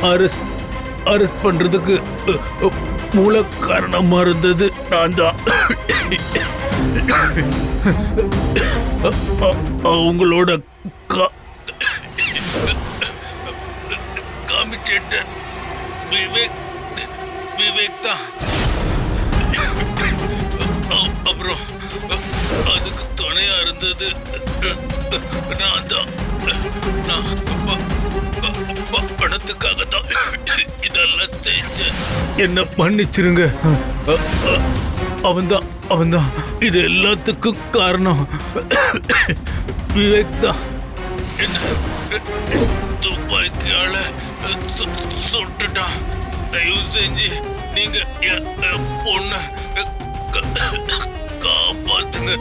Arrest arrest பண்றதுக்கு மூல காரணமா இருந்தது நான் தான். அவங்களோட காமிட்டேட்டர் விவேக் தான். அப்புறம் அதுக்கு துணையா இருந்தது நான் தான். நான் பணத்துக்காக தான் இதெல்லாம் செஞ்சேன். என்ன மன்னிச்சிருங்க. அவன்தான் இது எல்லாத்துக்கும் காரணம். விவேக் தான் என்ன துப்பாக்கியால சுட்டுட்டான். தயவு செஞ்சு நீங்க பொண்ணு காப்பாத்துங்க.